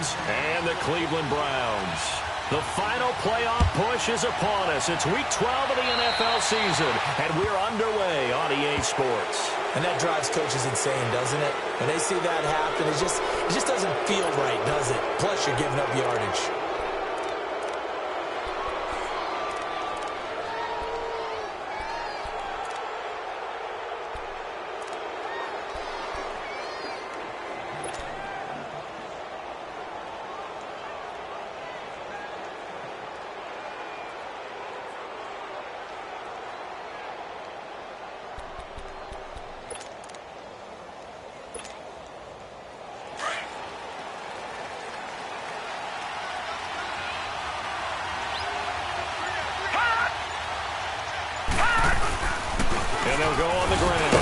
Ravens and the Cleveland Browns. The final playoff push is upon us. It's Week 12 of the NFL season, and we're underway on EA Sports. And that drives coaches insane, doesn't it? When they see that happen, it just doesn't feel right, does it? Plus, you're giving up yardage. And they'll go on the ground.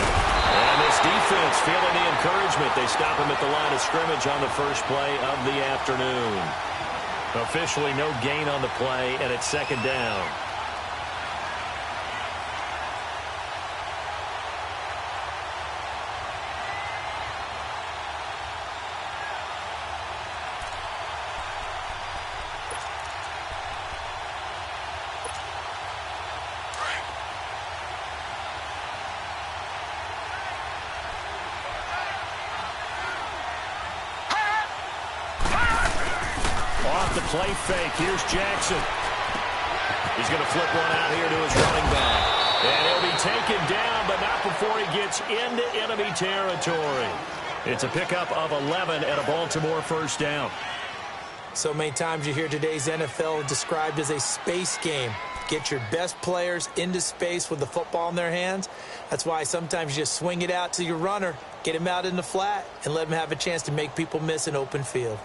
And this defense feeling the encouragement. They stop him at the line of scrimmage on the first play of the afternoon. Officially no gain on the play, and it's second down. Off the play fake. Here's Jackson. He's going to flip one out here to his running back. And he'll be taken down, but not before he gets into enemy territory. It's a pickup of 11 and a Baltimore first down. So many times you hear today's NFL described as a space game. Get your best players into space with the football in their hands. That's why sometimes you just swing it out to your runner, get him out in the flat, and let him have a chance to make people miss an open field.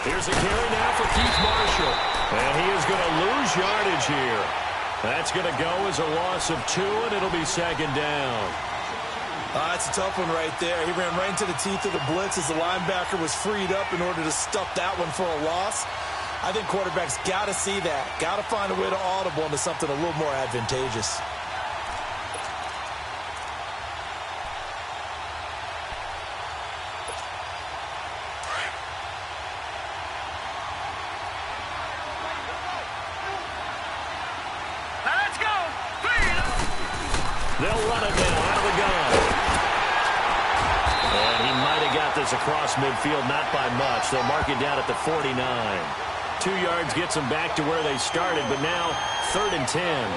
Here's a carry now for Keith Marshall. And he is going to lose yardage here. That's going to go as a loss of 2, and it'll be second down. That's a tough one right there. He ran right into the teeth of the blitz as the linebacker was freed up in order to stuff that one for a loss. I think quarterbacks got to see that. Got to find a way to audible into something a little more advantageous. They'll run it now out of the gun. And he might have got this across midfield, not by much. They'll mark it down at the 49. 2 yards gets them back to where they started, but now 3rd and 10.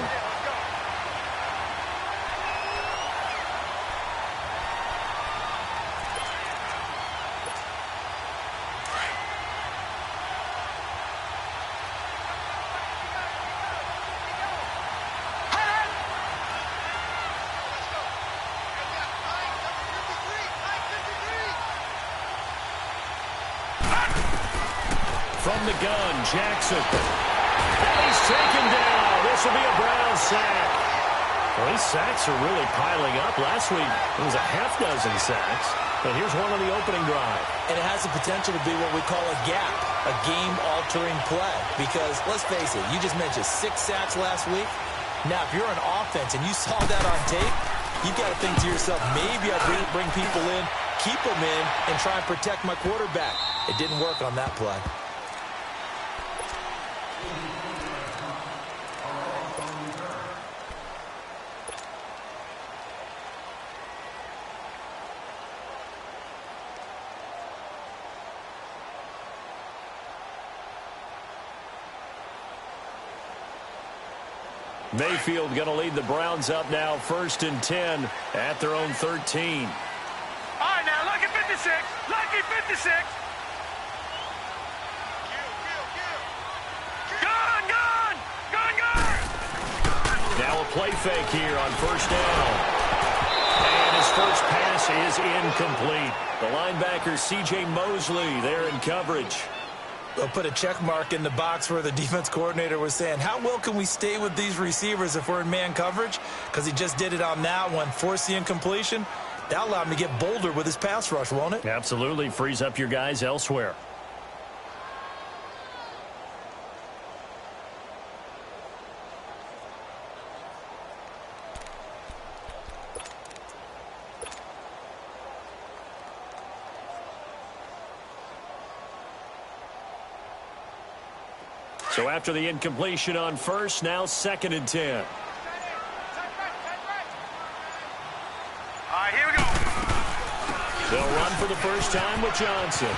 From the gun, Jackson. And he's taken down. This will be a Brown sack. Well, these sacks are really piling up. Last week, it was a half-dozen sacks. And here's one on the opening drive. And it has the potential to be what we call a gap, a game-altering play. Because, let's face it, you just mentioned 6 sacks last week. Now, if you're on offense and you saw that on tape, you've got to think to yourself, maybe I bring people in, keep them in, and try and protect my quarterback. It didn't work on that play. Mayfield going to lead the Browns up now, 1st and 10 at their own 13. All right, now, lucky 56. Lucky 56. Gone, gone. Gone, gone. Now a play fake here on 1st down. And his first pass is incomplete. The linebacker, C.J. Mosley, there in coverage. They'll put a check mark in the box where the defense coordinator was saying, how well can we stay with these receivers if we're in man coverage? Because he just did it on that one, forced the incompletion. That allowed him to get bolder with his pass rush, won't it? Absolutely. Frees up your guys elsewhere. So after the incompletion on first, now 2nd and 10. All right, here we go. They'll run for the first time with Johnson.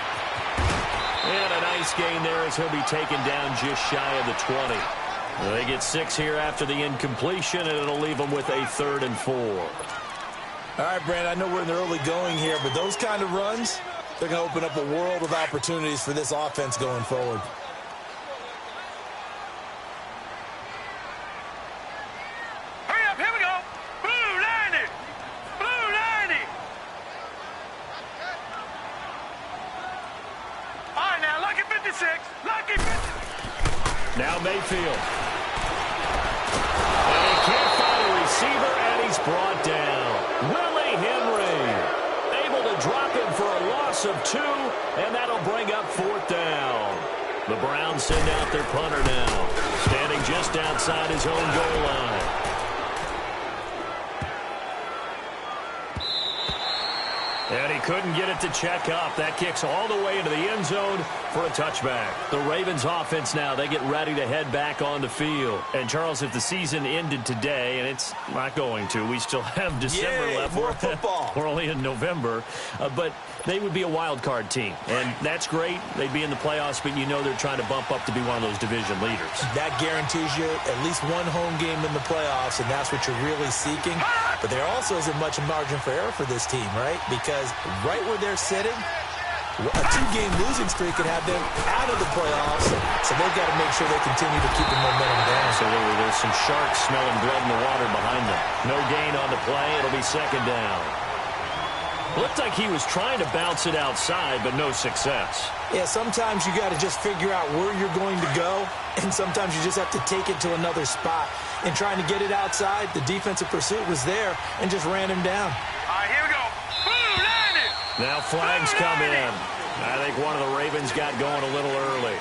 And a nice gain there as he'll be taken down just shy of the 20. They get 6 here after the incompletion, and it'll leave them with a 3rd and 4. All right, Brandon, I know we're in the early going here, but those kind of runs, they're going to open up a world of opportunities for this offense going forward. Now Mayfield. And he can't find a receiver, and he's brought down. Willie Henry able to drop him for a loss of 2, and that'll bring up 4th down. The Browns send out their punter now, standing just outside his own goal line. And he couldn't get it to check up. That kicks all the way into the end zone for a touchback. The Ravens offense now, they get ready to head back on the field. And, Charles, if the season ended today, and it's not going to, we still have December left. More football. We're only in November. But they would be a wild card team. And that's great. They'd be in the playoffs, but you know they're trying to bump up to be one of those division leaders. That guarantees you at least one home game in the playoffs, and that's what you're really seeking. But there also isn't much margin for error for this team, right? Because right where they're sitting, a 2-game losing streak could have them out of the playoffs, so they've got to make sure they continue to keep the momentum down. Absolutely. There's some sharks smelling blood in the water behind them. No gain on the play. It'll be 2nd down. Looked like he was trying to bounce it outside, but no success. Yeah, sometimes you got to just figure out where you're going to go, and sometimes you just have to take it to another spot. And trying to get it outside, the defensive pursuit was there and just ran him down. All right, here we go. Boom, landed. Now flags come in. I think one of the Ravens got going a little early.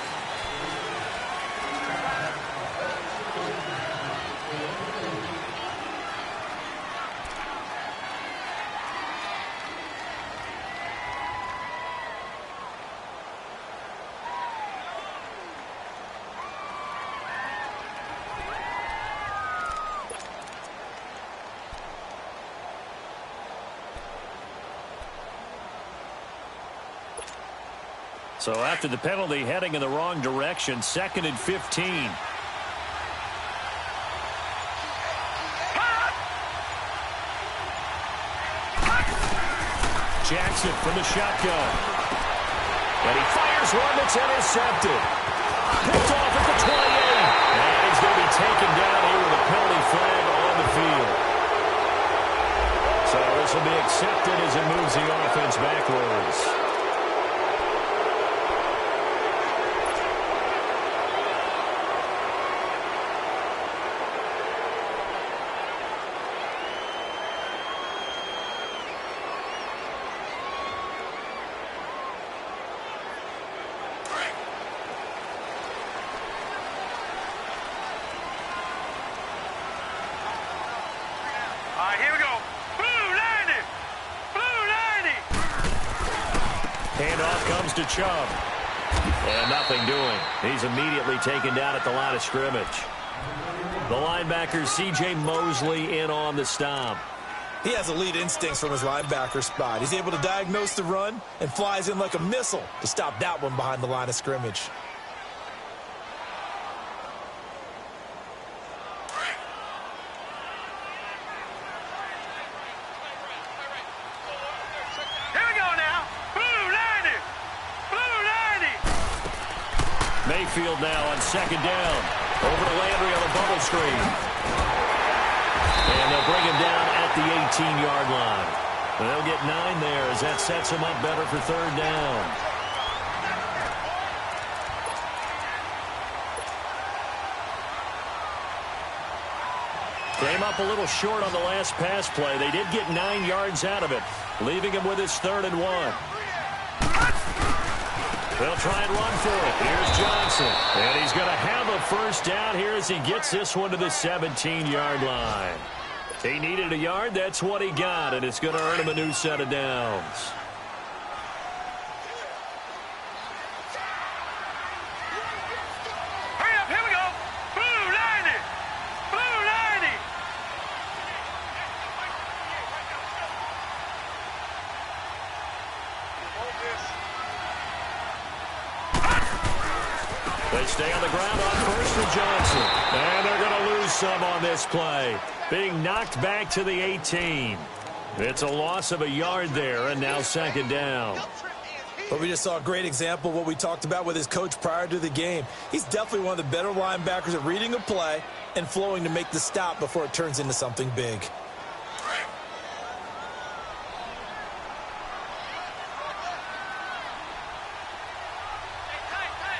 So after the penalty, heading in the wrong direction, 2nd and 15. Jackson from the shotgun. And he fires one that's intercepted. Picked off at the 28. And he's going to be taken down here with a penalty flag on the field. So this will be accepted as it moves the offense backwards. To Chubb. And nothing doing. He's immediately taken down at the line of scrimmage. The linebacker, C.J. Mosley, in on the stop. He has elite instincts from his linebacker spot. He's able to diagnose the run and flies in like a missile to stop that one behind the line of scrimmage. Mayfield now on 2nd down. Over to Landry on the bubble screen. And they'll bring him down at the 18-yard line. They'll get 9 there as that sets him up better for 3rd down. up a little short on the last pass play. They did get 9 yards out of it, leaving him with his 3rd and 1. They'll try and run for it. Here's Johnson. And he's going to have a first down here as he gets this one to the 17-yard line. He needed a yard. That's what he got, and it's going to earn him a new set of downs. Hurry up, here we go. Blue 90. Blue 90. They stay on the ground on 1st and Johnson. And they're going to lose some on this play. Being knocked back to the 18. It's a loss of a yard there, and now 2nd down. But we just saw a great example of what we talked about with his coach prior to the game. He's definitely one of the better linebackers at reading a play and flowing to make the stop before it turns into something big.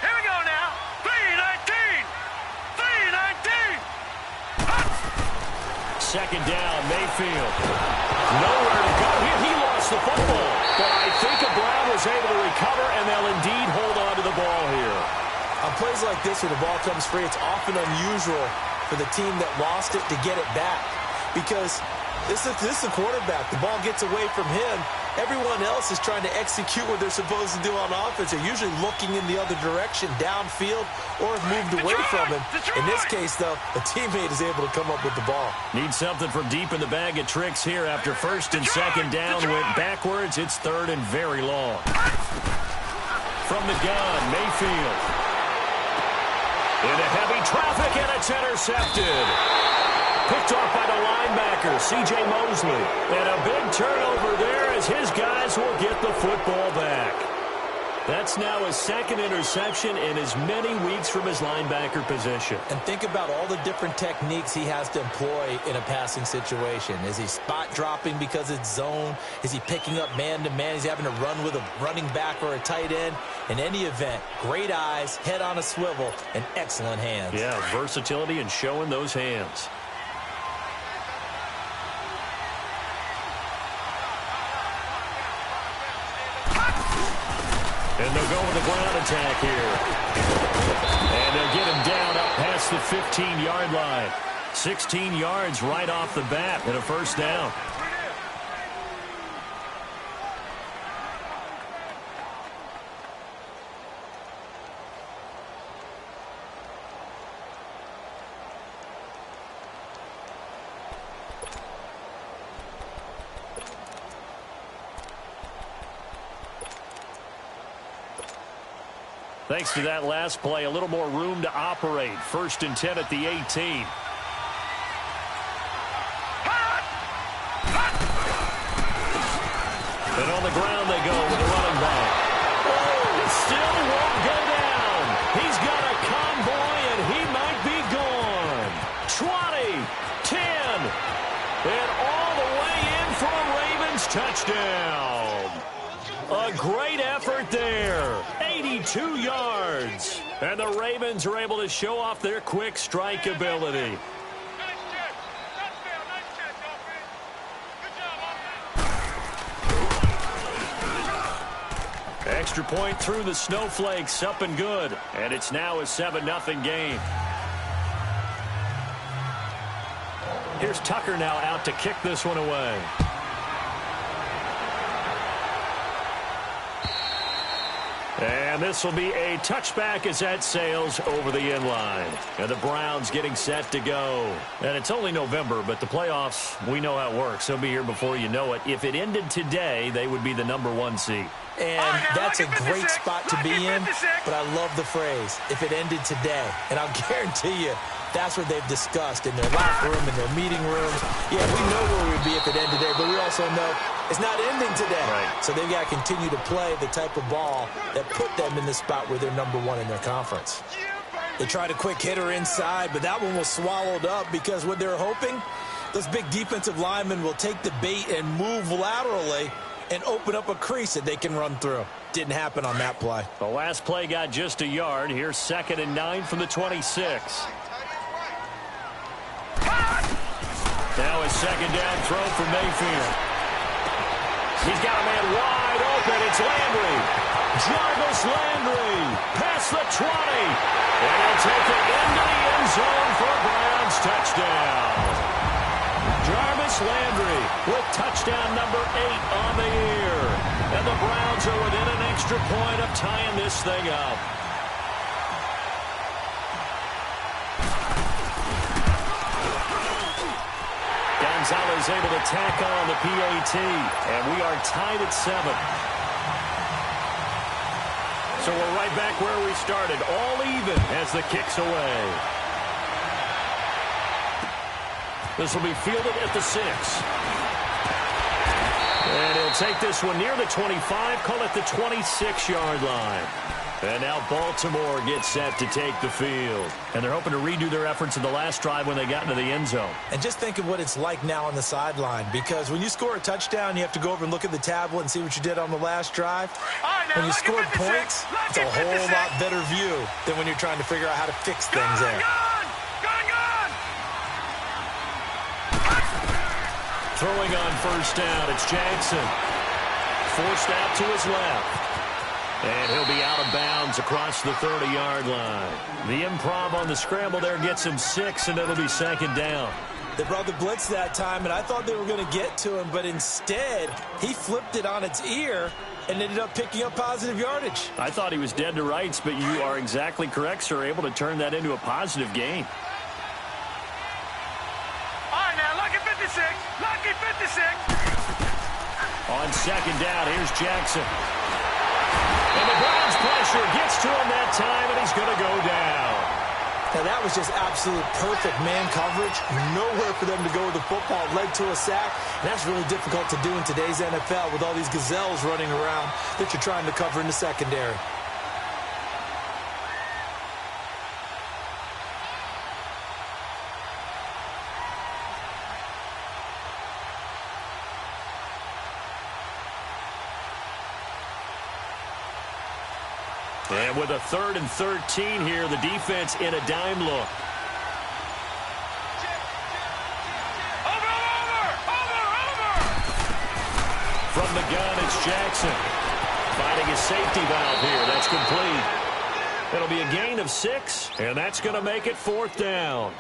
Here we go now. 319. 319. 2nd down, Mayfield. Nowhere to go. He lost the football. But I think Brown was able to recover, and they'll indeed hold on to the ball here. On plays like this where the ball comes free, it's often unusual for the team that lost it to get it back. Because this is the quarterback. The ball gets away from him. Everyone else is trying to execute what they're supposed to do on offense. They're usually looking in the other direction, downfield, or have moved away from him. In this case, though, a teammate is able to come up with the ball. Need something from deep in the bag of tricks here after 1st and 2nd down. Went backwards. It's 3rd and very long. From the gun, Mayfield. Into heavy traffic, and it's intercepted. Picked off by the linebacker, C.J. Mosley. And a big turnover there as his guys will get the football back. That's now his 2nd interception in as many weeks from his linebacker position. And think about all the different techniques he has to employ in a passing situation. Is he spot dropping because it's zone? Is he picking up man-to-man? Is he having to run with a running back or a tight end? In any event, great eyes, head on a swivel, and excellent hands. Yeah, versatility and showing those hands. And they'll go with the ground attack here. And they'll get him down up past the 15-yard line. 16 yards right off the bat and a first down. Thanks to that last play, a little more room to operate. 1st and 10 at the 18. And on the ground they go with the running back. Oh, it still won't go down. He's got a convoy, and he might be gone. 20, 10, and all the way in for a Ravens touchdown. A great effort there. 82 yards. And the Ravens are able to show off their quick strike ability. Extra point through the snowflakes, up and good. And it's now a 7-0 game. Here's Tucker now out to kick this one away. And this will be a touchback as that sails over the end line. And the Browns getting set to go. And it's only November, but the playoffs, we know how it works. They'll be here before you know it. If it ended today, they would be the #1 seed. And that's a great spot to be in, but I love the phrase, if it ended today. And I'll guarantee you, that's what they've discussed in their locker room, in their meeting rooms. Yeah, we know where we'd be if it ended today, but we also know it's not ending today. Right. So they've got to continue to play the type of ball that put them in the spot where they're #1 in their conference. They tried a quick hitter inside, but that one was swallowed up because what they're hoping, those big defensive linemen will take the bait and move laterally and open up a crease that they can run through. Didn't happen on that play. The last play got just a yard. Here's 2nd and 9 from the 26. a second down throw for Mayfield. He's got a man wide open. It's Landry. Jarvis Landry past the 20. And he'll take it into the end zone for a Browns touchdown. Jarvis Landry with touchdown number 8 on the year. And the Browns are within an extra point of tying this thing up. Gonzalez able to tack on the PAT, and we are tied at 7. So we're right back where we started, all even as the kick's away. This will be fielded at the 6. And he'll take this one near the 25, call it the 26-yard line. And now Baltimore gets set to take the field. And they're hoping to redo their efforts in the last drive when they got into the end zone. And just think of what it's like now on the sideline, because when you score a touchdown, you have to go over and look at the tablet and see what you did on the last drive. When you scored points, it's a whole lot better view than when you're trying to figure out how to fix things there. Throwing on first down, it's Jackson. Forced out to his left. And he'll be out of bounds across the 30-yard line. The improv on the scramble there gets him 6, and it'll be second down. They brought the blitz that time, and I thought they were going to get to him, but instead, he flipped it on its ear and ended up picking up positive yardage. I thought he was dead to rights, but you are exactly correct, sir, able to turn that into a positive gain. All right, now, lucky 56. Lucky 56. On second down, here's Jackson. And the Browns pressure gets to him that time, and he's going to go down. Now, that was just absolute perfect man coverage. Nowhere for them to go with the football. Led to a sack. And that's really difficult to do in today's NFL with all these gazelles running around that you're trying to cover in the secondary. And with a 3rd and 13 here, the defense in a dime look. From the gun, it's Jackson. Finding his safety valve here. That's complete. It'll be a gain of 6, and that's going to make it 4th down.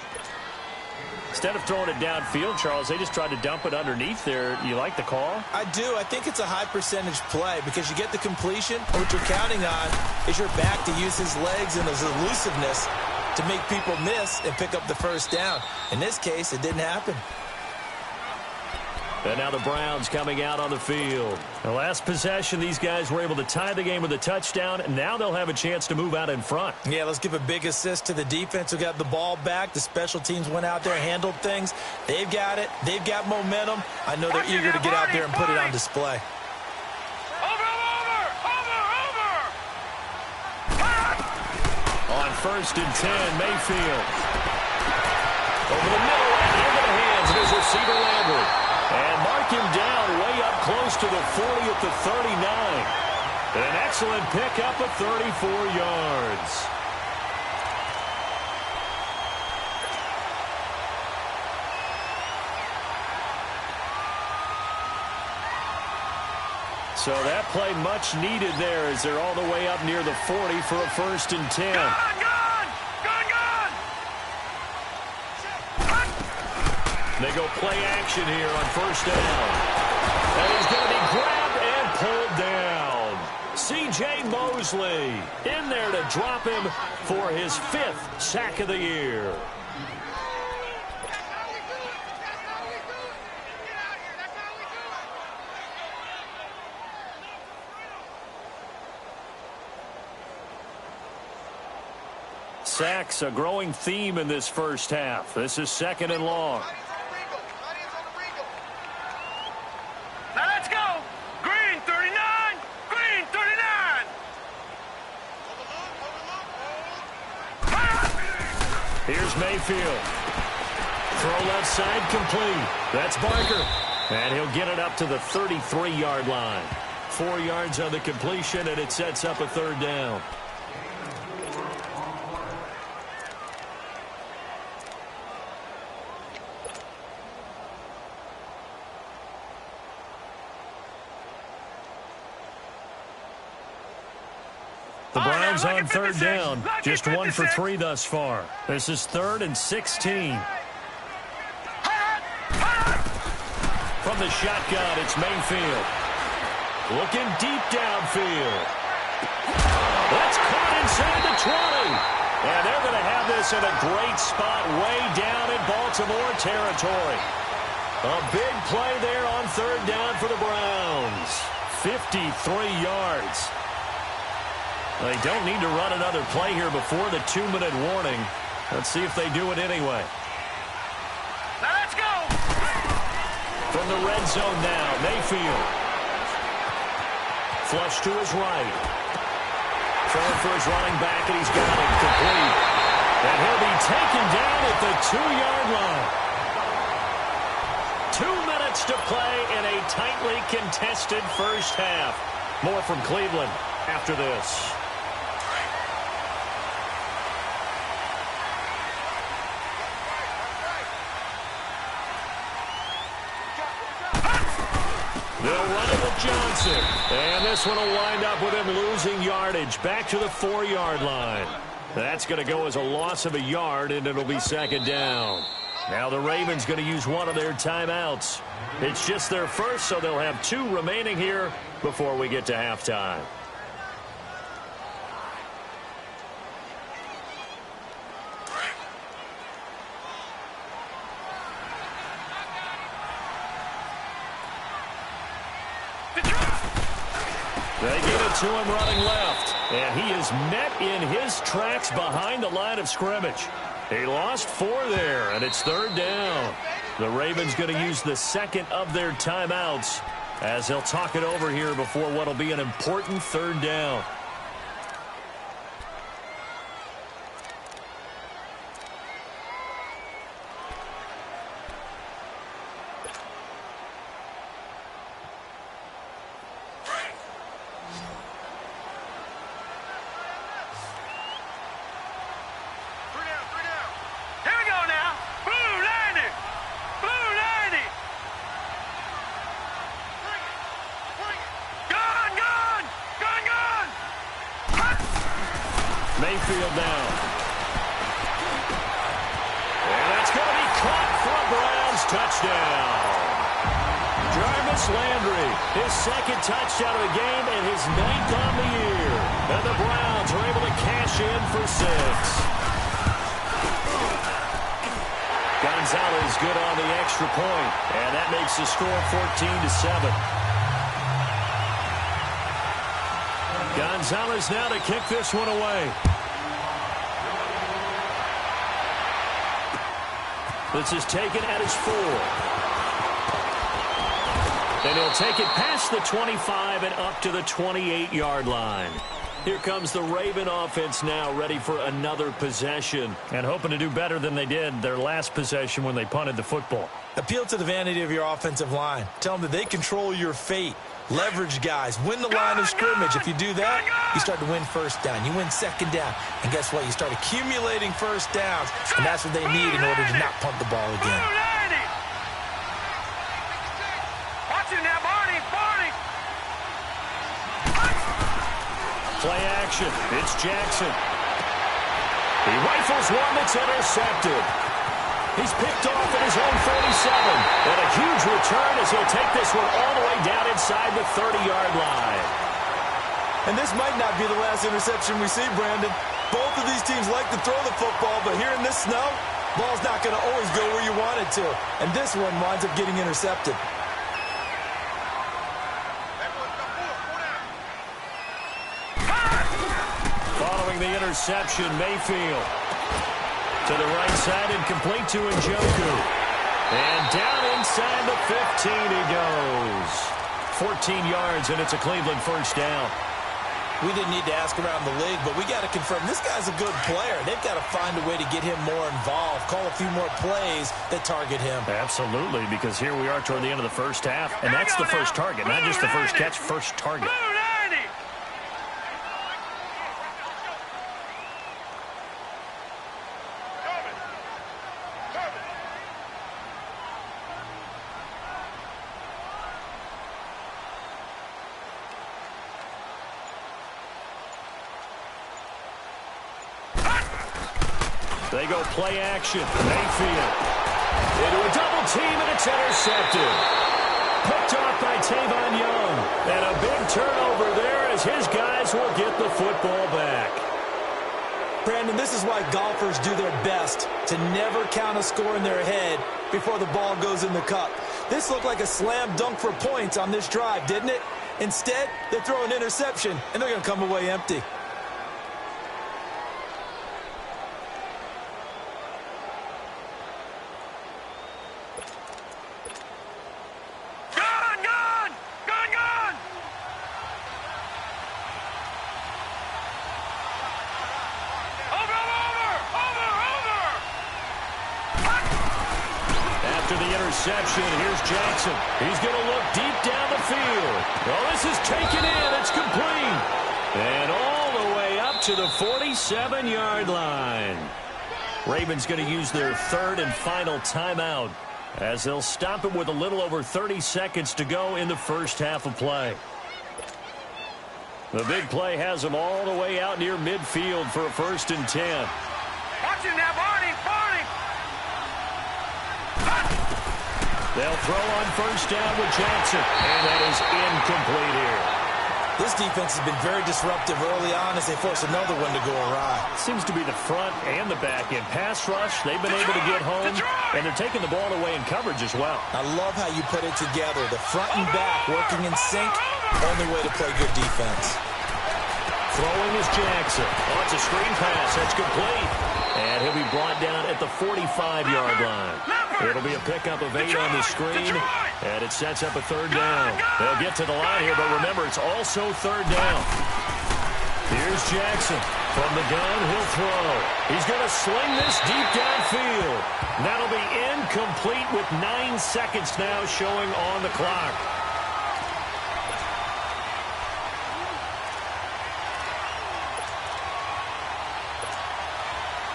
Instead of throwing it downfield, Charles, they just tried to dump it underneath there. You like the call? I do. I think it's a high-percentage play because you get the completion, and what you're counting on is your back to use his legs and his elusiveness to make people miss and pick up the first down. In this case, it didn't happen. And now the Browns coming out on the field. The last possession, these guys were able to tie the game with a touchdown, and now they'll have a chance to move out in front. Yeah, let's give a big assist to the defense who got the ball back. The special teams went out there, handled things. They've got it. They've got momentum. I know they're eager to get out there and put it on display. On 1st and 10, Mayfield. Over the middle and into the hands of his receiver, Landry. And mark him down way up close to the 40 at the 39. An excellent pickup of 34 yards. So that play much needed there as they're all the way up near the 40 for a 1st and 10. They go play action here on 1st down. And he's going to be grabbed and pulled down. C.J. Mosley in there to drop him for his 5th sack of the year. Sacks, a growing theme in this first half. This is 2nd and long. Now let's go. Green 39. Green 39. Here's Mayfield. Throw left side complete. That's Barker. And he'll get it up to the 33-yard line. 4 yards on the completion, and it sets up a 3rd down. The Browns on third down. Just 1 for 3 thus far. This is 3rd and 16. From the shotgun, it's Mayfield. Looking deep downfield. That's caught inside the 20. And they're going to have this in a great spot way down in Baltimore territory. A big play there on third down for the Browns. 53 yards. They don't need to run another play here before the 2-minute warning. Let's see if they do it anyway. Now let's go. From the red zone now, Mayfield. Flush to his right. Throwing for his running back, and he's got it complete. And he'll be taken down at the 2-yard line. 2 minutes to play in a tightly contested first half. More from Cleveland after this. They'll run it with Johnson. And this one will wind up with him losing yardage back to the 4-yard line. That's going to go as a loss of a yard, and it'll be 2nd down. Now the Ravens going to use one of their timeouts. It's just their first, so they'll have 2 remaining here before we get to halftime. They get it to him running left. And he is met in his tracks behind the line of scrimmage. He lost 4 there, and it's 3rd down. The Ravens going to use the second of their timeouts as they'll talk it over here before what will be an important 3rd down. Mayfield down. And that's going to be caught for a Browns touchdown. Jarvis Landry, his 2nd touchdown of the game and his 9th on the year. And the Browns are able to cash in for 6. Gonzalez good on the extra point, and that makes the score 14-7. Gonzalez now to kick this one away. This is taken at his 4. And he'll take it past the 25 and up to the 28-yard line. Here comes the Raven offense now, ready for another possession. And hoping to do better than they did their last possession when they punted the football. Appeal to the vanity of your offensive line. Tell them that they control your fate. Leverage guys. Win the line of scrimmage. If you do that, you start to win 1st down. You win 2nd down. And guess what? You start accumulating 1st downs. And that's what they need in order to not punt the ball again. Watch it now, Barney. Play action. It's Jackson. He rifles one that's intercepted. He's picked off at his own 47. And a huge return as he'll take this one all the way down inside the 30-yard line. And this might not be the last interception we see, Brandon. Both of these teams like to throw the football, but here in this snow, ball's not going to always go where you want it to. And this one winds up getting intercepted. Following the interception, Mayfield. To the right side and complete to Njoku. And down inside the 15 he goes. 14 yards, and it's a Cleveland 1st down. We didn't need to ask around the league, but we got to confirm this guy's a good player. They've got to find a way to get him more involved, call a few more plays that target him. Absolutely, because here we are toward the end of the first half, and that's the first target, not just the first catch, first target. They go play action. Mayfield into a double team, and it's intercepted. Picked off by Tavon Young. And a big turnover there as his guys will get the football back. Brandon, this is why golfers do their best to never count a score in their head before the ball goes in the cup. This looked like a slam dunk for points on this drive, didn't it? Instead, they throw an interception, and they're going to come away empty. Interception. Here's Jackson. He's going to look deep down the field. Oh, this is taken in. It's complete. And all the way up to the 47-yard line. Ravens going to use their third and final timeout as they'll stop it with a little over 30 seconds to go in the first half of play. The big play has them all the way out near midfield for a 1st and 10. Watch him now, Barney. They'll throw on 1st down with Jackson, and that is incomplete here. This defense has been very disruptive early on as they force another one to go awry. Seems to be the front and the back end. Pass rush, they've been able to get home, and they're taking the ball away in coverage as well. I love how you put it together. The front and back working in sync, only way to play good defense. Throwing is Jackson. Oh, it's a screen pass. That's complete. And he'll be brought down at the 45-yard line. It'll be a pickup of 8 on the screen, and it sets up a 3rd down. They'll get to the line here, but remember, it's also 3rd down. Here's Jackson. From the gun, he'll throw. He's going to sling this deep downfield. That'll be incomplete with 9 seconds now showing on the clock.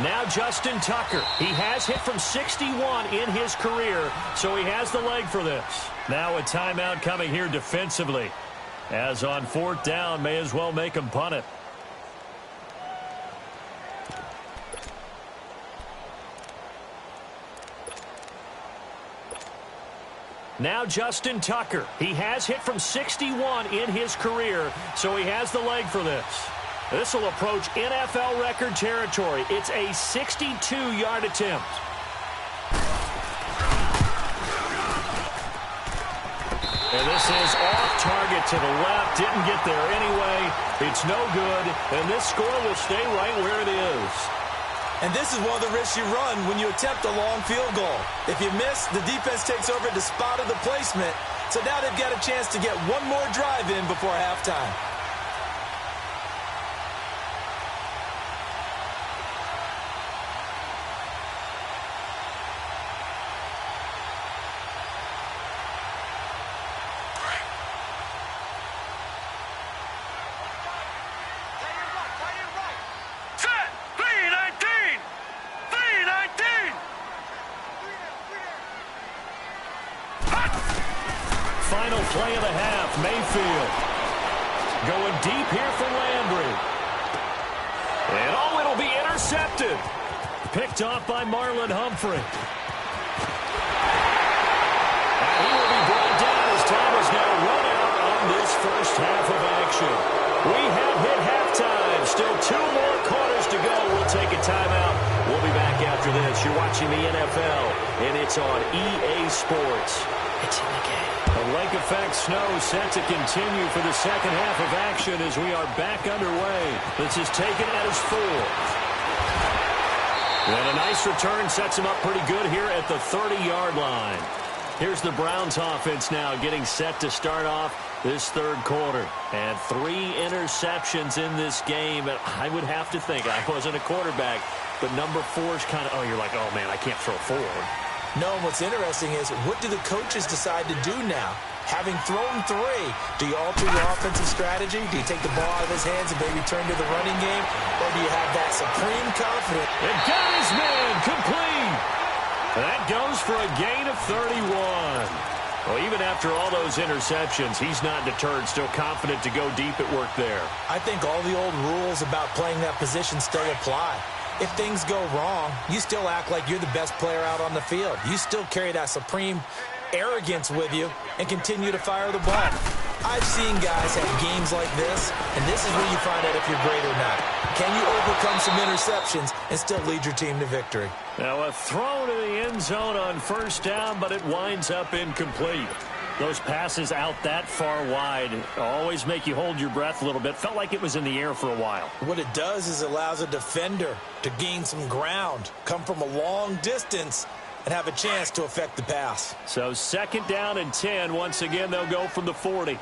Now Justin Tucker. He has hit from 61 in his career, so he has the leg for this. Now a timeout coming here defensively. As on 4th down, may as well make him punt it. Now Justin Tucker. He has hit from 61 in his career, so he has the leg for this. This will approach NFL record territory. It's a 62-yard attempt. And this is off target to the left. Didn't get there anyway. It's no good. And this score will stay right where it is. And this is one of the risks you run when you attempt a long field goal. If you miss, the defense takes over at the spot of the placement. So now they've got a chance to get one more drive in before halftime. Final play of the half, Mayfield. Going deep here for Landry. And oh, it'll be intercepted. Picked off by Marlon Humphrey. And he will be brought down as time is now run out on this first half of action. We have hit halftime. Still 2 more quarters to go. We'll take a timeout. We'll be back after this. You're watching the NFL, and it's on EA Sports. It's in the game. The lake effect snow set to continue for the second half of action as we are back underway. This is taken at his 4th. And a nice return sets him up pretty good here at the 30-yard line. Here's the Browns offense now getting set to start off this 3rd quarter. And 3 interceptions in this game. And I would have to think, I wasn't a quarterback, but number 4 is kind of, oh, you're like, oh, man, I can't throw 4. No, what's interesting is, what do the coaches decide to do now? Having thrown 3, do you alter your offensive strategy? Do you take the ball out of his hands and maybe turn to the running game? Or do you have that supreme confidence? And got his man complete. That goes for a gain of 31. Well, even after all those interceptions, he's not deterred, still confident to go deep at work there. I think all the old rules about playing that position still apply. if things go wrong, you still act like you're the best player out on the field. You still carry that supreme arrogance with you and continue to fire the ball. I've seen guys have games like this, and this is where you find out if you're great or not. Can you overcome some interceptions and still lead your team to victory? Now a throw to the end zone on first down, but it winds up incomplete. Those passes out that far wide always make you hold your breath a little bit. Felt like it was in the air for a while. What it does is it allows a defender to gain some ground, come from a long distance, and have a chance to affect the pass. So 2nd down and 10. Once again, they'll go from the 40. Here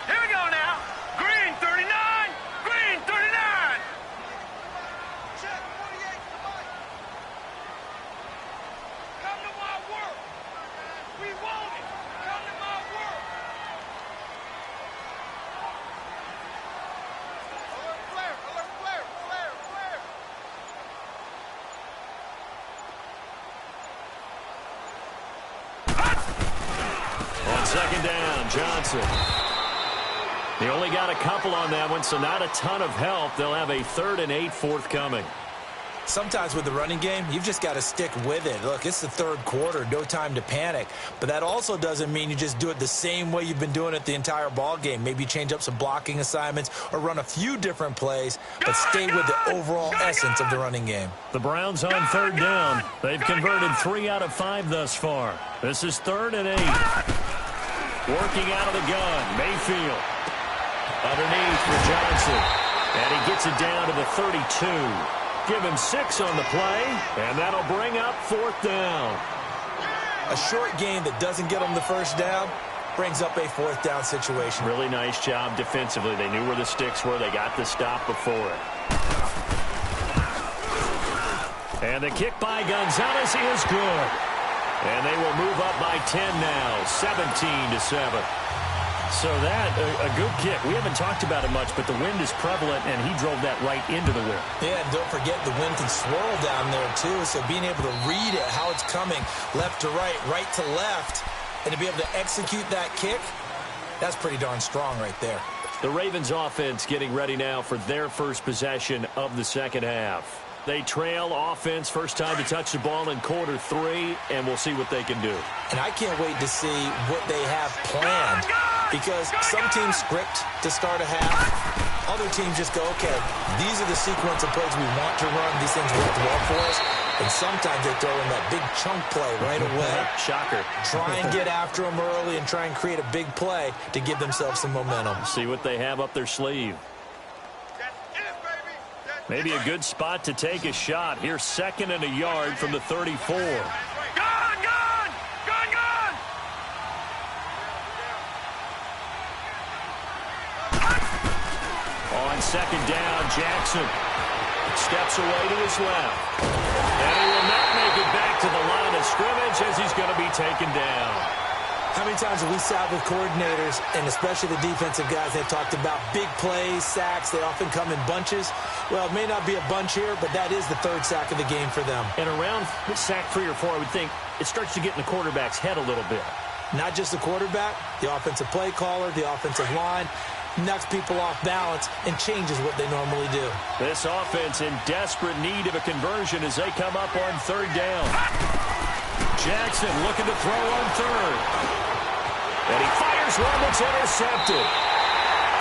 we go now. Green 39. Green 39. Check 48. Come to my work. We want it. Come to my work. Alert flare. Alert flare. Flare. Flare. On 2nd down, Johnson. They only got a couple on that one, so not a ton of help. They'll have a 3rd and 8 forthcoming. Sometimes with the running game, you've just got to stick with it. Look, it's the 3rd quarter, no time to panic. But that also doesn't mean you just do it the same way you've been doing it the entire ball game. Maybe change up some blocking assignments or run a few different plays, but stay with the overall essence of the running game. The Browns on 3rd down. They've converted 3 out of 5 thus far. This is 3rd and 8. Working out of the gun, Mayfield. Underneath for Johnson. And he gets it down to the 32. Give him 6 on the play, and that'll bring up 4th down. A short game that doesn't get them the first down brings up a 4th down situation. Really nice job defensively. They knew where the sticks were. They got the stop before it. And the kick by Gonzalez is good. And they will move up by 10 now, 17-7. So that, a good kick. We haven't talked about it much, but the wind is prevalent, and he drove that right into the wind. Yeah, and don't forget the wind can swirl down there, too. So being able to read it, how it's coming, left to right to left, and to be able to execute that kick, that's pretty darn strong right there. The Ravens offense getting ready now for their first possession of the 2nd half. They trail offense, first time to touch the ball in quarter 3, and we'll see what they can do. And I can't wait to see what they have planned, because some teams script to start a half. Other teams just go, okay, these are the sequence of plays we want to run. These things work well for us. And sometimes they throw in that big chunk play right away. Shocker. Try and get after them early and try and create a big play to give themselves some momentum. See what they have up their sleeve. Maybe a good spot to take a shot. Here's 2nd and a yard from the 34. Gone! Gone! Gone! Gone! On 2nd down, Jackson steps away to his left. And he will not make it back to the line of scrimmage as he's going to be taken down. How many times have we sat with coordinators, and especially the defensive guys, they've talked about big plays, sacks. They often come in bunches. Well, it may not be a bunch here, but that is the 3rd sack of the game for them. And around sack 3 or 4, I would think it starts to get in the quarterback's head a little bit. Not just the quarterback, the offensive play caller, the offensive line, knocks people off balance and changes what they normally do. This offense in desperate need of a conversion as they come up on 3rd down. Jackson looking to throw on 3rd. And he fires one that's intercepted.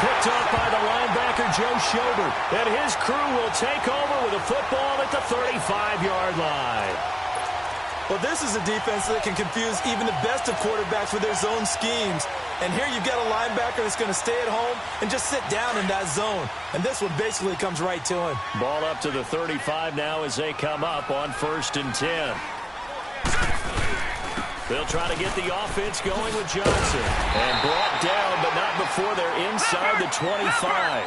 Picked up by the linebacker, Joe Schobert. And his crew will take over with a football at the 35-yard line. Well, this is a defense that can confuse even the best of quarterbacks with their zone schemes. And here you've got a linebacker that's going to stay at home and just sit down in that zone. And this one basically comes right to him. Ball up to the 35 now as they come up on 1st and 10. They'll try to get the offense going with Johnson. And brought down, but not before they're inside the 25.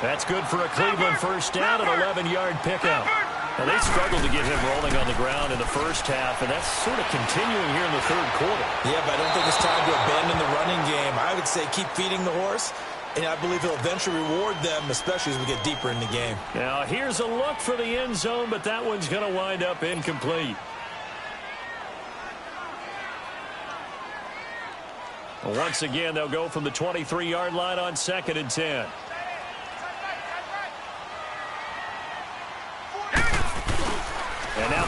That's good for a Cleveland first down, an 11-yard pickup. Now, they struggled to get him rolling on the ground in the first half, and that's sort of continuing here in the 3rd quarter. Yeah, but I don't think it's time to abandon the running game. I would say keep feeding the horse, and I believe he'll eventually reward them, especially as we get deeper in the game. Now, here's a look for the end zone, but that one's going to wind up incomplete. Once again, they'll go from the 23-yard line on 2nd and 10.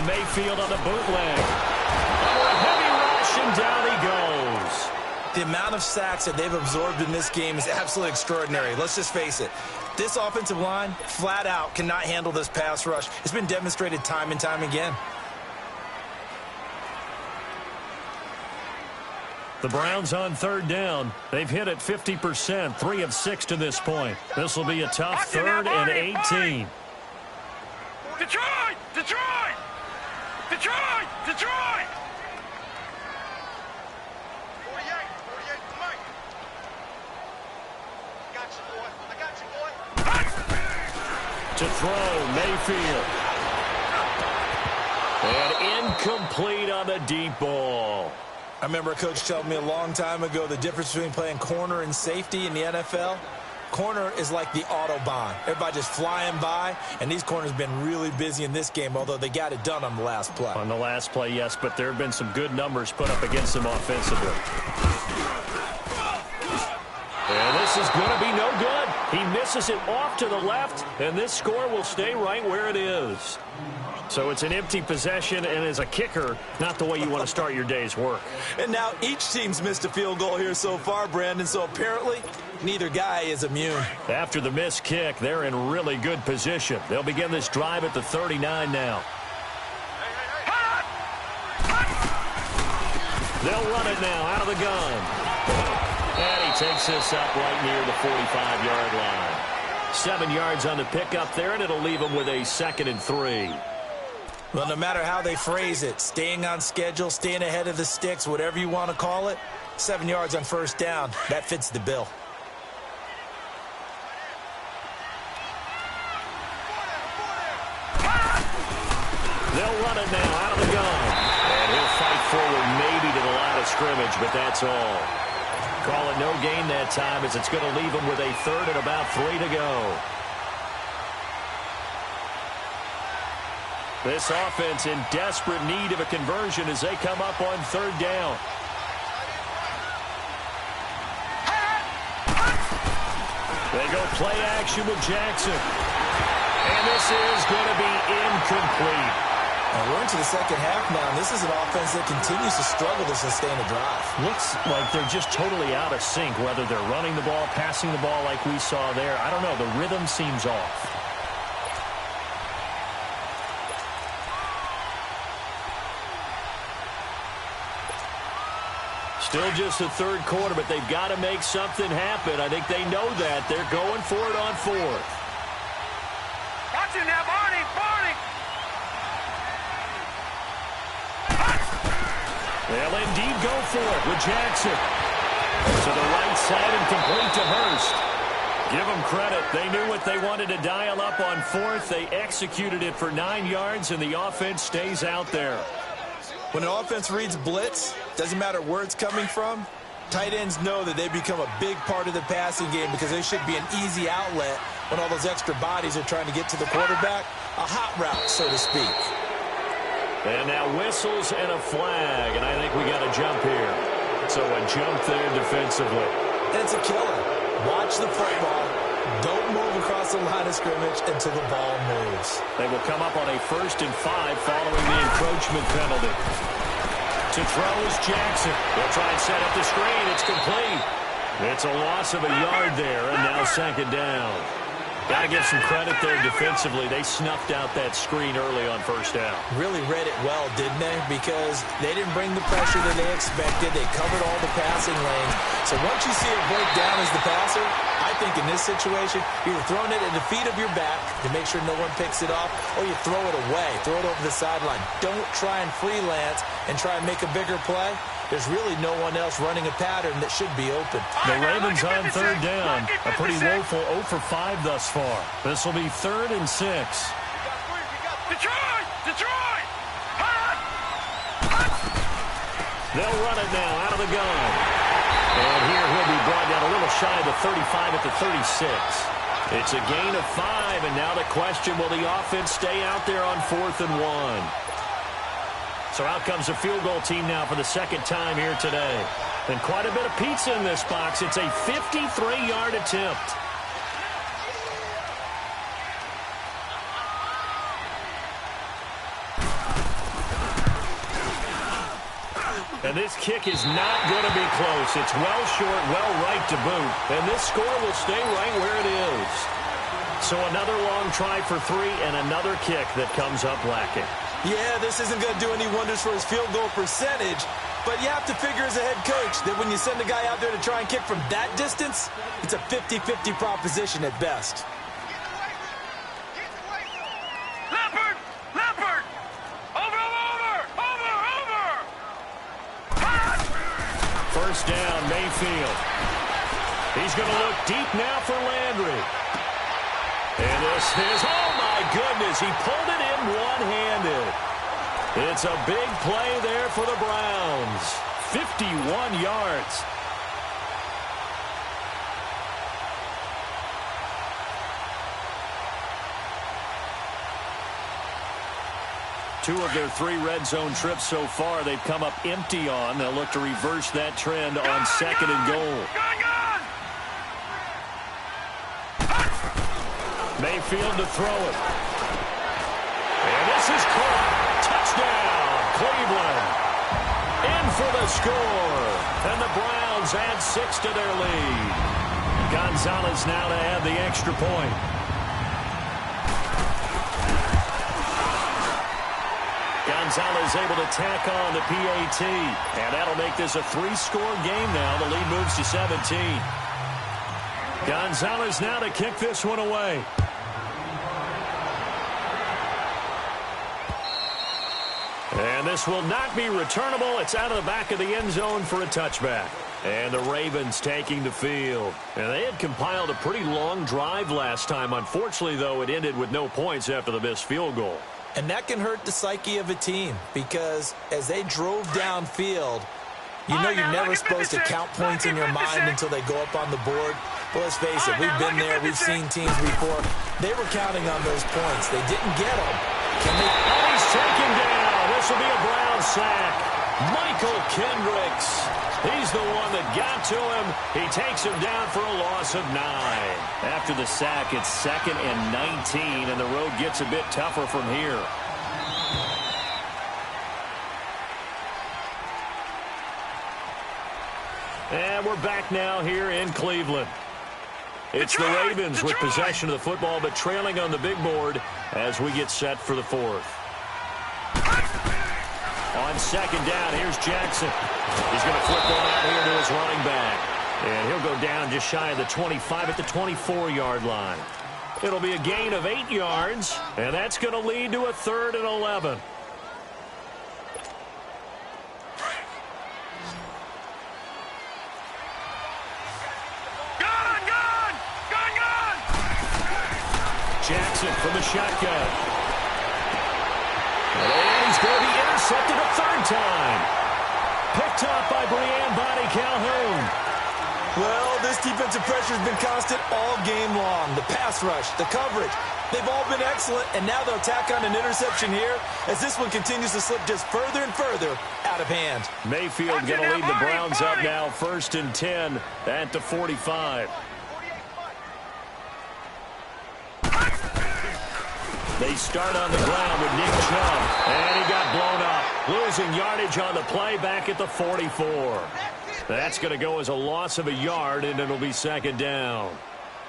Mayfield on the bootleg. Oh, a heavy rush, and down he goes. The amount of sacks that they've absorbed in this game is absolutely extraordinary. Let's just face it. This offensive line, flat out, cannot handle this pass rush. It's been demonstrated time and time again. The Browns on third down. They've hit it 50%, 3 of 6 to this point. This will be a tough 3rd and 18. Detroit! Detroit! Detroit! Detroit! 48, Mike. Got you, boy. I got you, boy. To throw, Mayfield. And incomplete on the deep ball. I remember a coach telling me a long time ago the difference between playing corner and safety in the NFL. Corner is like the Autobahn. Everybody just flying by, and these corners have been really busy in this game, although they got it done on the last play. On the last play, yes, but there have been some good numbers put up against them offensively. And this is going to be no good. He misses it off to the left, and this score will stay right where it is. So it's an empty possession, and as a kicker, not the way you want to start your day's work. And now each team's missed a field goal here so far, Brandon, so apparently neither guy is immune. After the missed kick, they're in really good position. They'll begin this drive at the 39 now. They'll run it now out of the gun. And he takes this up right near the 45-yard line. 7 yards on the pickup there, and it'll leave him with a 2nd and 3. Well, no matter how they phrase it, staying on schedule, staying ahead of the sticks, whatever you want to call it, 7 yards on first down, that fits the bill. They'll run it now out of the gun. And he'll fight forward maybe to the line of scrimmage, but that's all. Call it no gain that time as it's going to leave him with a 3rd and about 3 to go. This offense in desperate need of a conversion as they come up on 3rd down. They go play action with Jackson. And this is going to be incomplete. And we're into the second half now, and this is an offense that continues to struggle to sustain a drive. Looks like they're just totally out of sync, whether they're running the ball, passing the ball like we saw there. I don't know. The rhythm seems off. Still just the 3rd quarter, but they've got to make something happen. I think they know that. They're going for it on 4th. Watch it now, Barney! Barney! They'll indeed go for it with Jackson. To the right side and complete to Hurst. Give them credit. They knew what they wanted to dial up on 4th. They executed it for 9 yards, and the offense stays out there. When an offense reads blitz, doesn't matter where it's coming from, tight ends know that they become a big part of the passing game because they should be an easy outlet when all those extra bodies are trying to get to the quarterback. A hot route, so to speak. And now whistles and a flag, and I think we got a jump here. So a jump there defensively. And it's a killer. Watch the football. Don't move across the line of scrimmage until the ball moves. They will come up on a 1st and 5 following the encroachment penalty. To throw is Jackson. They'll try and set up the screen. It's complete. It's a loss of a yard there, and now 2nd down. Got to give some credit there defensively. They snuffed out that screen early on 1st down. Really read it well, didn't they? Because they didn't bring the pressure that they expected. They covered all the passing lanes. So once you see it break down as the passer, I think in this situation, you're throwing it at the feet of your back to make sure no one picks it off, or you throw it away, throw it over the sideline. Don't try and freelance and try and make a bigger play. There's really no one else running a pattern that should be open. The Ravens on 3rd down. A pretty woeful 0 for 5 thus far. This will be 3rd and 6. Detroit! Detroit! They'll run it now out of the gun. And here he'll be brought down a little shy of the 35 at the 36. It's a gain of 5, and now the question, will the offense stay out there on 4th and 1? So out comes the field goal team now for the 2nd time here today. And quite a bit of pizza in this box. It's a 53-yard attempt. And this kick is not going to be close. It's well short, well right to boot. And this score will stay right where it is. So another long try for 3 and another kick that comes up lacking. Yeah, this isn't going to do any wonders for his field goal percentage, but you have to figure as a head coach that when you send a guy out there to try and kick from that distance, it's a 50-50 proposition at best. Leopard! Leopard! Over! First down, Mayfield. He's going to look deep now for Landry. And this is, oh my goodness, he pulled it in one-handed. It's a big play there for the Browns. 51 yards. Two of their 3 red zone trips so far, they've come up empty on. They'll look to reverse that trend on second and goal. Mayfield to throw it. And this is caught. Touchdown, Cleveland. In for the score. And the Browns add 6 to their lead. Gonzalez now to add the extra point. Gonzalez able to tack on the PAT. And that'll make this a 3-score game now. The lead moves to 17. Gonzalez now to kick this one away. And this will not be returnable. It's out of the back of the end zone for a touchback. And the Ravens taking the field. And they had compiled a pretty long drive last time. Unfortunately, though, it ended with no points after the missed field goal. And that can hurt the psyche of a team because as they drove downfield, you know you're never supposed to count points in your mind until they go up on the board. But let's face it, we've been there. We've seen teams before. They were counting on those points. They didn't get them. Can they? And he's taken down. This will be a Brown sack. Michael Kendricks. He's the one that got to him. He takes him down for a loss of 9. After the sack, it's 2nd and 19, and the road gets a bit tougher from here. And we're back now here in Cleveland. It's the Ravens with possession of the football, but trailing on the big board as we get set for the 4th. On second down, here's Jackson. He's going to flip one out here to his running back. And he'll go down just shy of the 25 at the 24-yard line. It'll be a gain of 8 yards, and that's going to lead to a 3rd and 11. Jackson from the shotgun. And he's going to be intercepted a 3rd time. Picked up by Breanne Bonnie Calhoun. Well, this defensive pressure has been constant all game long. The pass rush, the coverage, they've all been excellent, and now they'll tack on an interception here as this one continues to slip just further and further out of hand. Mayfield going to lead the Browns up now 1st and 10 at the 45. They start on the ground with Nick Chubb, and he got blown up, losing yardage on the play back at the 44. That's going to go as a loss of a yard, and it'll be 2nd down.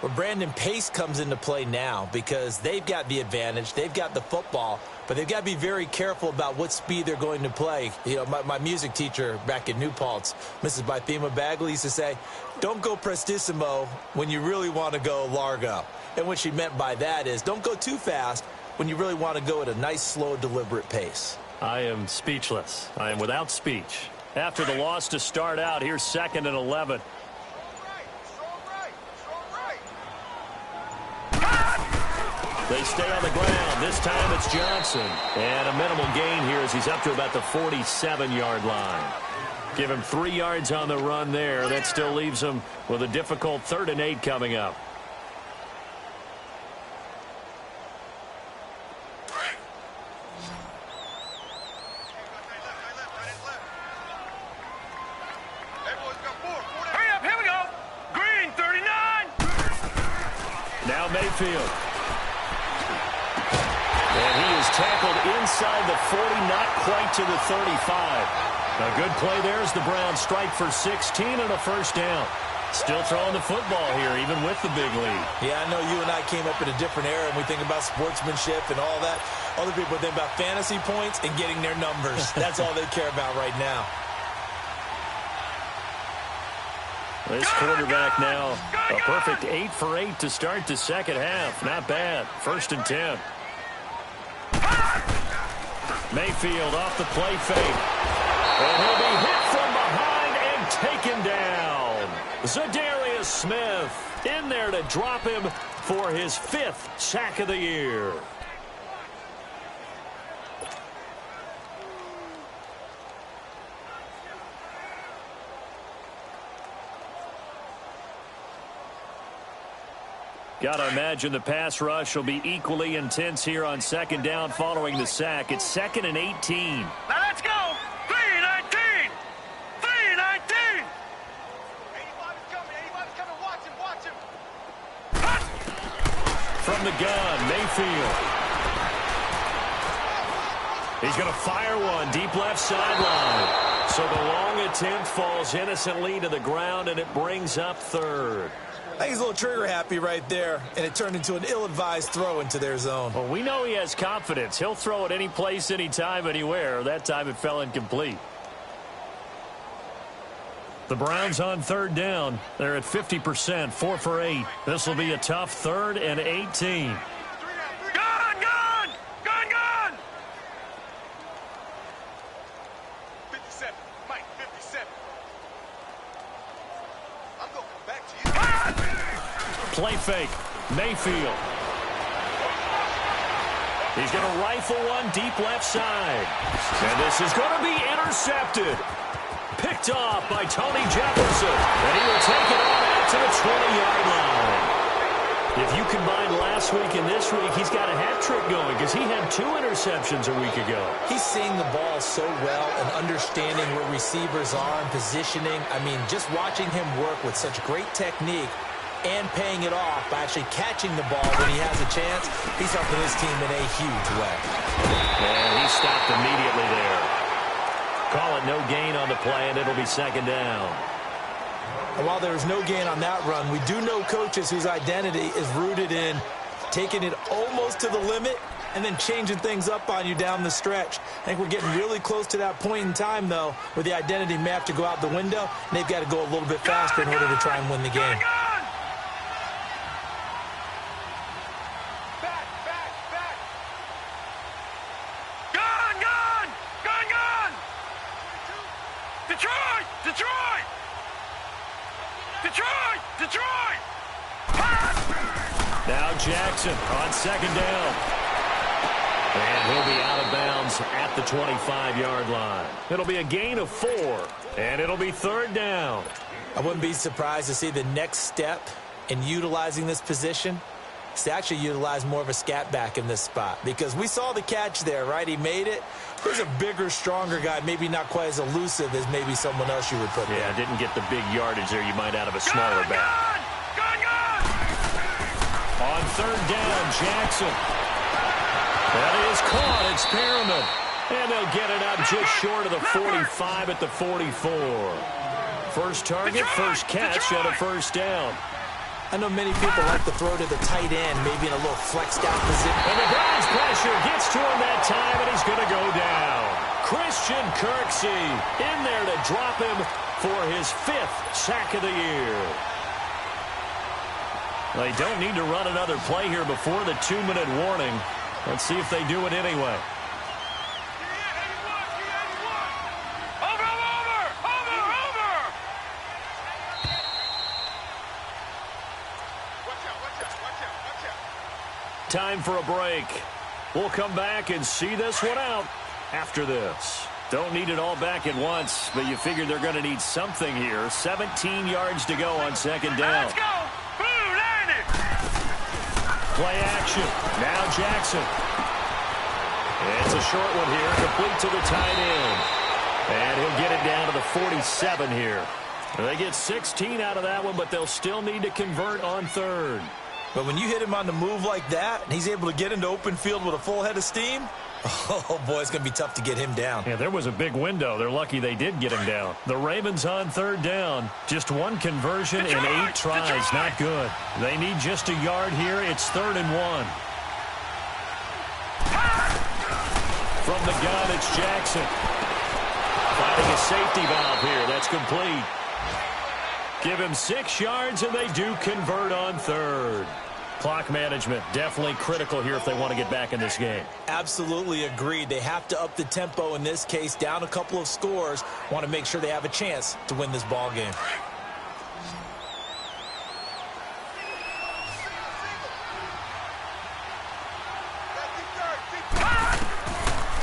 Well, Brandon, pace comes into play now because they've got the advantage. They've got the football, but they've got to be very careful about what speed they're going to play. You know, my music teacher back in New Paltz, Mrs. Bythema Bagley, used to say, don't go prestissimo when you really want to go largo. And what she meant by that is don't go too fast when you really want to go at a nice, slow, deliberate pace. I am speechless. I am without speech. After the loss to start out, here's 2nd and 11. They stay on the ground. This time it's Johnson. And a minimal gain here as he's up to about the 47-yard line. Give him 3 yards on the run there. That still leaves him with a difficult 3rd and 8 coming up. Now Mayfield. And he is tackled inside the 40, not quite to the 35. A good play there as the Browns strike for 16 and a first down. Still throwing the football here, even with the big lead. Yeah, I know you and I came up in a different era, and we think about sportsmanship and all that. Other people think about fantasy points and getting their numbers. That's all they care about right now. This quarterback now, a perfect 8 for 8 to start the second half. Not bad. 1st and 10. Mayfield off the play fake. And he'll be hit from behind and taken down. Zadarius Smith in there to drop him for his 5th sack of the year. Got to imagine the pass rush will be equally intense here on 2nd down following the sack. It's 2nd and 18. Now let's go. 3-19. 3-19. Anybody's coming. Watch him. From the gun, Mayfield. He's going to fire one deep left sideline. So the long attempt falls innocently to the ground, and it brings up 3rd. I think he's a little trigger happy right there, and it turned into an ill-advised throw into their zone. Well, we know he has confidence. He'll throw it any place, anytime, anywhere. That time it fell incomplete. The Browns on 3rd down. They're at 50%, 4 for 8. This will be a tough 3rd and 18. Gun! 57. Mike, 57. I'm going to come back to you. Play fake. Mayfield. He's going to rifle one deep left side. And this is going to be intercepted. Picked off by Tony Jefferson. And he will take it on out to the 20-yard line. If you combine last week and this week, he's got a hat trick going because he had 2 interceptions a week ago. He's seeing the ball so well and understanding where receivers are and positioning. I mean, just watching him work with such great technique and paying it off by actually catching the ball when he has a chance, he's helping his team in a huge way. And he stopped immediately there. Call it no gain on the play, and it'll be 2nd down. And while there was no gain on that run, we do know coaches whose identity is rooted in taking it almost to the limit and then changing things up on you down the stretch. I think we're getting really close to that point in time, though, where the identity may have to go out the window, and they've got to go a little bit faster in order to try and win the game. Detroit! Now Jackson on 2nd down. And he'll be out of bounds at the 25-yard line. It'll be a gain of 4, and it'll be 3rd down. I wouldn't be surprised to see the next step in utilizing this position is to actually utilize more of a scat back in this spot, because we saw the catch there, right? He made it. There's a bigger, stronger guy, maybe not quite as elusive as maybe someone else you would put there. Yeah, didn't get the big yardage there you might out of a smaller back. Gun! On 3rd down, Jackson. That is caught. It's Perriman. And they'll get it up just short of the 45 at the 44. First target, first catch, and a 1st down. I know many people like to throw to the tight end, maybe in a little flexed out position. And the Browns pressure gets to him that time, and he's going to go down. Christian Kirksey in there to drop him for his 5th sack of the year. They don't need to run another play here before the 2-minute warning. Let's see if they do it anyway. Time for a break. We'll come back and see this one out after this. Don't need it all back at once, but you figure they're going to need something here. 17 yards to go on 2nd down. Let's go! Blue landed! Play action. Now Jackson. It's a short one here, complete to the tight end. And he'll get it down to the 47 here. They get 16 out of that one, but they'll still need to convert on 3rd. But when you hit him on the move like that, and he's able to get into open field with a full head of steam, Oh, boy, it's going to be tough to get him down. Yeah, there was a big window. They're lucky they did get him down. The Ravens on third down. Just one conversion in 8 tries. Not good. They need just a yard here. It's 3rd and 1. From the gun, it's Jackson. Finding a safety valve here. That's complete. Give him 6 yards, and they do convert on 3rd. Clock management, definitely critical here if they want to get back in this game. Absolutely agreed. They have to up the tempo in this case, down a couple of scores. Want to make sure they have a chance to win this ball game.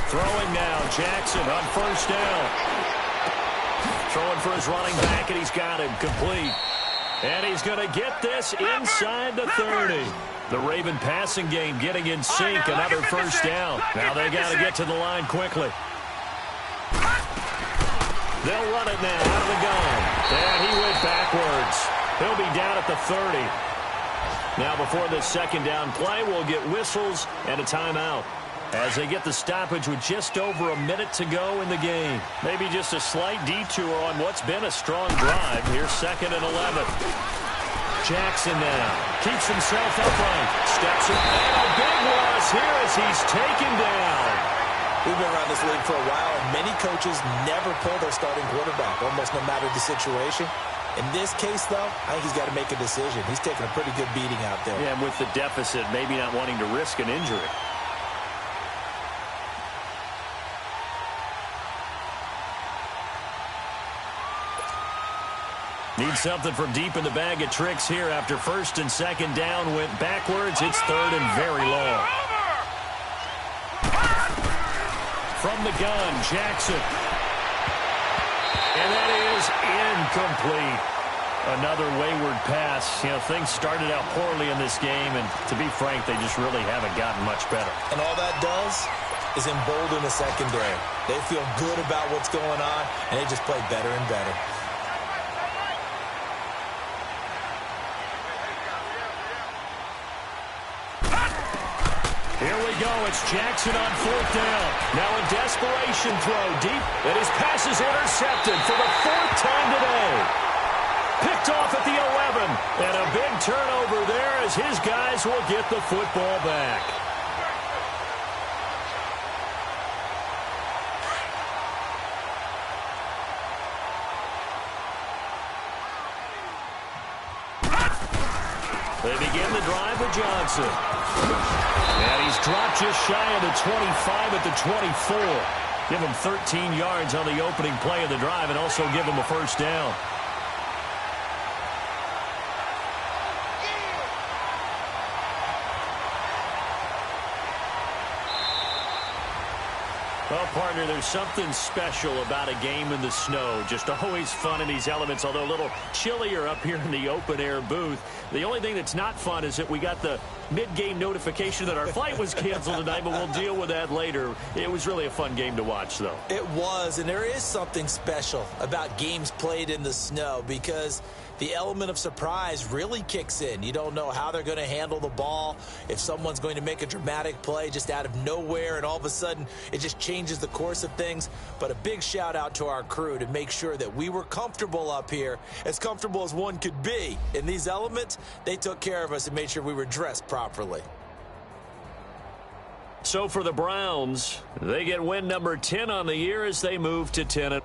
Throwing now, Jackson on 1st down. Throwing for his running back, and he's got him complete. And he's going to get this inside the 30. The Raven passing game getting in sync. Another 1st down. Now they got to get to the line quickly. They'll run it now out of the gun. And he went backwards. He'll be down at the 30. Now before this 2nd down play, we'll get whistles and a timeout, as they get the stoppage with just over a minute to go in the game. Maybe just a slight detour on what's been a strong drive. Here's 2nd and 11. Jackson now keeps himself upright. Steps in. And a big loss here as he's taken down. We've been around this league for a while, and many coaches never pull their starting quarterback, almost no matter the situation. In this case, though, I think he's got to make a decision. He's taking a pretty good beating out there. Yeah, and with the deficit, maybe not wanting to risk an injury. Need something from deep in the bag of tricks here after 1st and 2nd down went backwards. It's 3rd and very long. From the gun, Jackson. And that is incomplete. Another wayward pass. You know, things started out poorly in this game, and to be frank, they just really haven't gotten much better. And all that does is embolden the secondary. They feel good about what's going on, and they just play better and better. Here we go. It's Jackson on 4th down. Now a desperation throw deep, and his pass is intercepted for the 4th time today. Picked off at the 11, and a big turnover there as his guys will get the football back. They begin the drive with Johnson. And he's dropped just shy of the 25 at the 24. Give him 13 yards on the opening play of the drive and also give him a 1st down. Well, partner, there's something special about a game in the snow. Just always fun in these elements, although a little chillier up here in the open-air booth. The only thing that's not fun is that we got the mid-game notification that our flight was canceled tonight, but we'll deal with that later. It was really a fun game to watch, though. It was, and there is something special about games played in the snow because the element of surprise really kicks in. You don't know how they're going to handle the ball, if someone's going to make a dramatic play just out of nowhere, and all of a sudden it just changes the course of things. But a big shout out to our crew to make sure that we were comfortable up here, as comfortable as one could be. In these elements, they took care of us and made sure we were dressed properly. So for the Browns, they get win number 10 on the year as they move to 10.